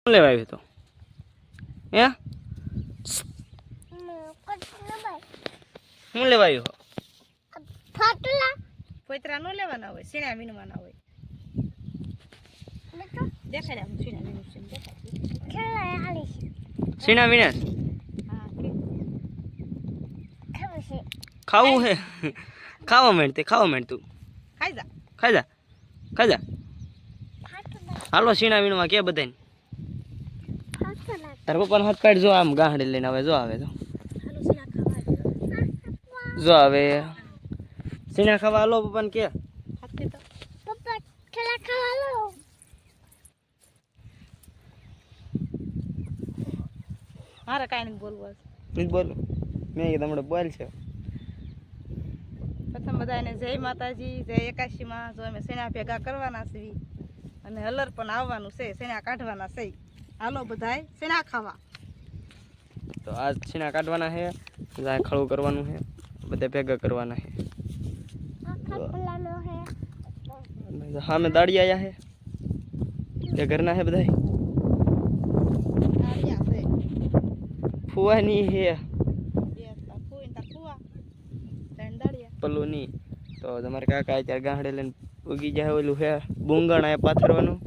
લેવા આવ્યો તો હે હું લેવા આવ્યો ફાટલા પોતરા નો લેવાના હોય સીણા વીણવાના હોય દેખાડે આમ સીણા વીણું છે દેખાડે ખેલાય હાલી છે સીણા વીણે હા ખાવું છે ખાવું હે ખાવા માંડ તું ખાઈ જા ખાઈ જા હાલો સીણા વીણવા કે બધાને તાર પપ્પાનો હાથ પાડ જો આમ ગાંહડી લઈને આવે જો આવે જો આવે સીણા ખાવા હાલો પપ્પાને કે પપ્પા ખેલા ખાવા લો મારે કાઈ નહીં બોલવું નહીં બોલો મેં કીધું હમણાં બોલ છે પ્રથમ બધાને જય માતાજી જય એકાશીમાં જો અમે સેના ભેગા કરવાના છીએ અને હલર પણ આવવાનું છે સેના કાઢવાના છે હાલો બધાય સેના ખાવા તો આજ સીણા કાઢવાના છે જાય ખળું કરવાનું છે બધા ભેગા કરવાના છે હા મેં દાડી આયા છે તે ઘરના છે બધા ફુવાની હે પલ્લુની તો તમારે કાકા અત્યારે ગાંહડે લઈને ઉગી જાય ઓલું હે બુંગણ આ પાથરવાનું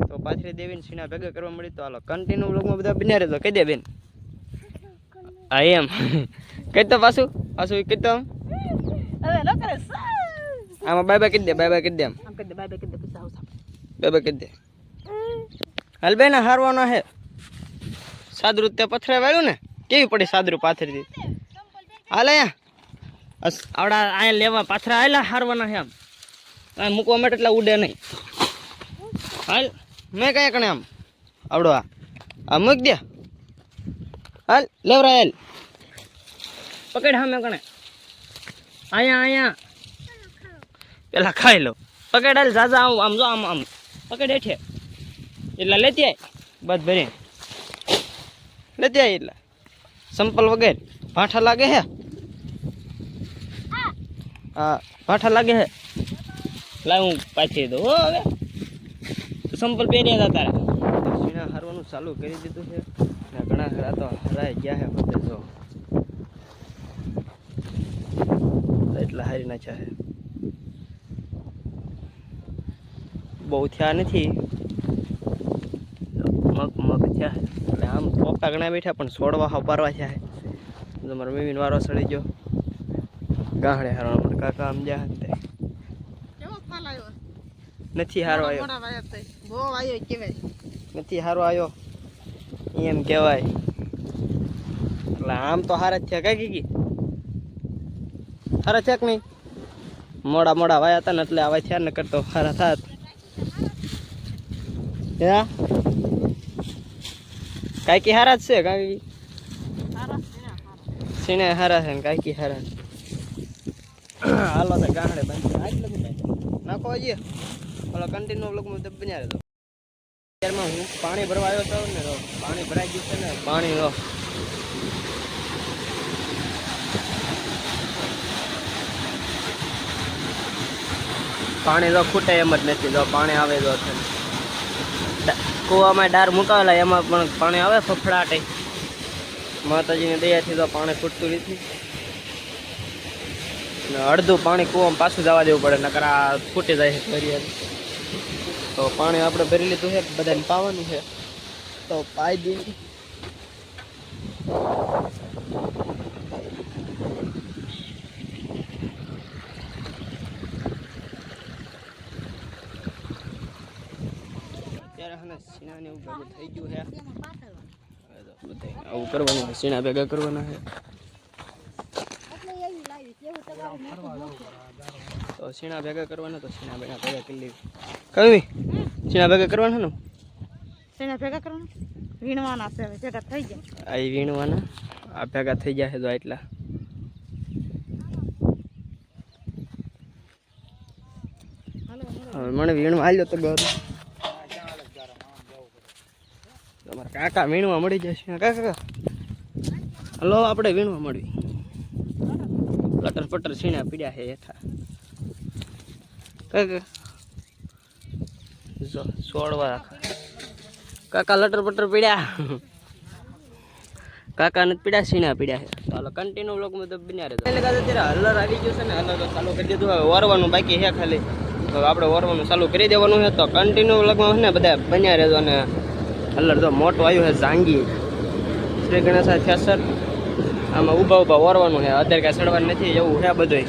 તો પાથરી દેવીને સીણા ભેગા કરવા મળી તો હાલો કન્ટિન્યુ બ્લોગમાં બધા બન્યા રહેજો કહી દે બેન હા એમ કહી તો પાછું કહી તો હવે ન કરે આમાં બાય બાય કહી દે બાય બાય કહી દે આમ કહી દે બાય બાય કહી દે પછી આવ બાય બાય કહી દે હાલ બેન હારવાનો હે સાદરું તે પથરે વાળ્યું ને કેવી પડી સાદરું પાથરી દી હાલ અહીંયા આવડા અહીંયા લેવા પાથરા આયલા હારવાના છે આમ આ મૂકવા માટે એટલા ઉડે નહીં હાલ મેં કયા કણે આમ આવડો આ મૂક દે હાલ લેવરા હાલ પકડ હા મેં કણે અહીંયા પેલા ખાઈ લો પકડ હાલ જાજા આમ જો આમ પકડ હેઠે એટલા લેતી આય બસ ભરી લેતી આય એટલા સંપલ વગેરે ભાઠા લાગે હે હા ભાઠા લાગે હે લાવ હું પાછી દઉં હો હવે સંપલ પહેર્યા હતા તારે સીણા હારવાનું ચાલુ કરી દીધું છે ને ઘણા ખરા તો હરાઈ ગયા છે બધે જો એટલા હારી નાખ્યા છે બહુ થયા નથી મગ થયા એટલે આમ પોકા ઘણા બેઠા પણ છોડવા પારવા થયા છે તમારા મમ્મીનો વારો સડી ગયો ગાહડે હારવા મારા કાકા આમ જા નથી હારો આવ્યો નથી હારો આવ્યો એમ કહેવાય એટલે આમ તો હારા જ થયા કઈ કીકી હારા થયા કે નહીં મોડા વાયા હતા ને એટલે આવા થયા ને કરતો હારા થાત હે કાંઈકી હારા જ છે કાંઈ સીણે હારા છે ને કાંઈકી હારા હાલો તો ગાહડે બાંધી આટલું નાખો હજી ઓલો કન્ટિન્યુ બ્લોગમાં બન્યા રહેતો અત્યારમાં હું પાણી ભરવા આવ્યો હતો ને પાણી ભરાઈ ગયું છે ને પાણી તો ખૂટે એમ જ નથી જો પાણી આવે જો છે કૂવામાં ડાર મુકાવેલા એમાં પણ પાણી આવે ફફડાટે માતાજીની દયાથી તો પાણી ખૂટતું નથી અડધું પાણી કૂવામાં પાછું જવા દેવું પડે નકર આ ફૂટી જાય છે ભરી તો પાણી આપણે ભરી લીધું છે બધાને પાવાનું છે તો પાઈ દઈએ અત્યારે હને સીણા ને એવું ભેગું થઈ ગયું છે આવું કરવાનું છે સીણા ભેગા કરવાના છે તો સીણા ભેગા કરવાના તો સીણા ભેગા કરી લેવી કઈ સીણા ભેગા કરવાના ને સીણા ભેગા કરવાના વીણવાના છે હવે ભેગા થઈ જાય આ વીણવાના આ ભેગા થઈ જાય તો એટલા હવે મને વીણવા આવ્યો તો ગર તમારા કાકા વીણવા મળી જશે કાકા હલો આપણે વીણવા મળવી લટર પટર સીણા પીડ્યા છે હેઠા કાકા જો છોડવા કાકા લટર પટર પીડ્યા, કાકા નથી પીડ્યા, સીણા પીડ્યા છે. ચાલો કન્ટિન્યુ બ્લોગમાં તો બન્યા રહેજો. એટલે અત્યારે હલર આવી ગયું છે ને, હલર ચાલુ કરી દીધું. હવે વરવાનું બાકી છે ખાલી, તો આપણે વરવાનું ચાલુ કરી દેવાનું છે. તો કન્ટિન્યુ બ્લોગમાં છે ને બધા બન્યા રહેજો. અને હલર તો મોટું આવ્યું છે જાંગી, શ્રી ગણેશ થેસર. આમાં ઊભા ઊભા વરવાનું છે. અત્યારે કાંઈ ચડવાનું નથી, એવું છે બધું.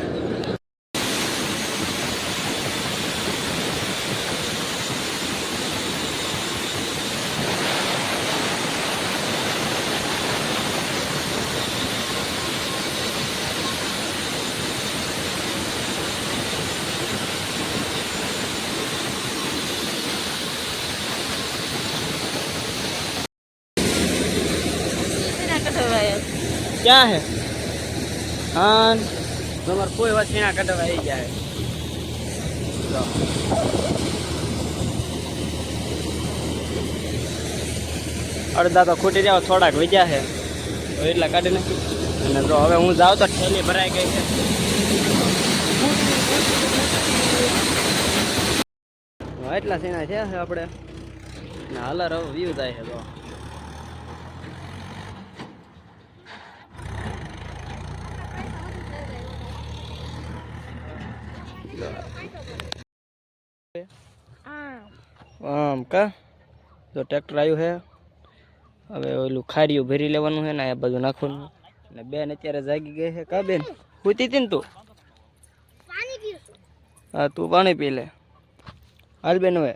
ક્યાં હે? હા, તમારે કોઈ વાત સીણા કઢવા આવી જાય. અડધા તો ખૂટી જાવ, થોડાક વજ્યા છે તો એટલા કાઢી નાખી. અને જો હવે હું જાઉં તો ઠેલી ભરાઈ ગઈ છે. એટલા સીણા છે આપણે. હલર હવે વ્યૂ થાય છે. તો આમ કા તો ટ્રેક્ટર આવ્યું છે. હવે ઓલું ખારીયું ભરી લેવાનું છે ને એ બધું નાખવાનું. અને બેન અત્યારે જાગી ગઈ છે. કા બેન સૂતી હતી ને તું? હા, તું પાણી પી લે. હાલ બેન. હવે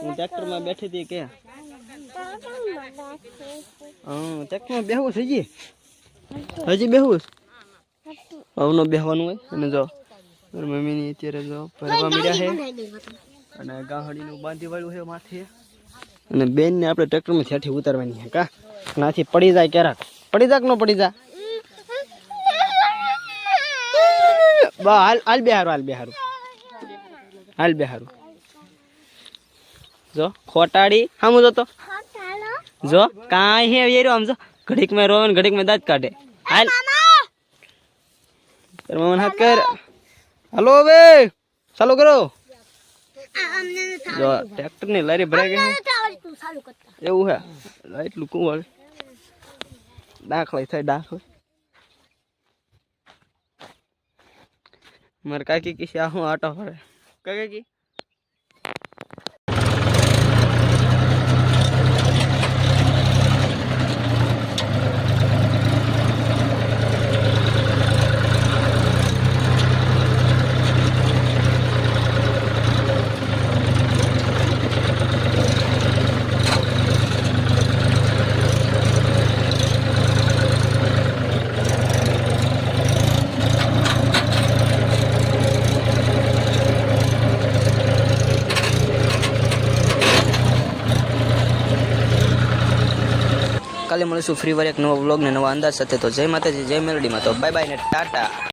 હું ટ્રેક્ટરમાં બેઠી હતી કે હા ટ્રેક્ટરમાં બેહવું છે હજી બેહવું હવનો બેહવાનું હોય. અને જો મમ્મીની અત્યારે જો ભરવા મળ્યા છે. અને ગાહડીનું બાંધી વાળું છે માથે. અને બેનને આપણે ટ્રેક્ટરમાં છેઠી ઉતારવાની છે. કા નાથી પડી જાય ક્યારેક, પડી જાય કે ન પડી જાય. હાલ હાલ બેહારું, હાલ બેહારું, હાલ બેહારું. જો ખોટાડી સામું જોતો જો કાંઈ હે વેર્યો. આમ જો ઘડીક માં રોવે ને ઘડીક માં દાંત કાઢે. હાલ મમ્મી હાથ કર. હાલો હવે ચાલુ કરો. જો ટ્રેક્ટર ની લારી ભરાઈ ગઈ. એવું હે એટલું કુંવળ દાખલા થાય દાખલા. મારે કાકી કી આ હું આટો ફરે કાકી. કાલે મળીશું ફ્રી વાર એક નવા વ્લોગ ને નવા અંદાજ સાથે. તો જય માતાજી, જય મેલડીમાં. તો બાય બાય ને ટાટા.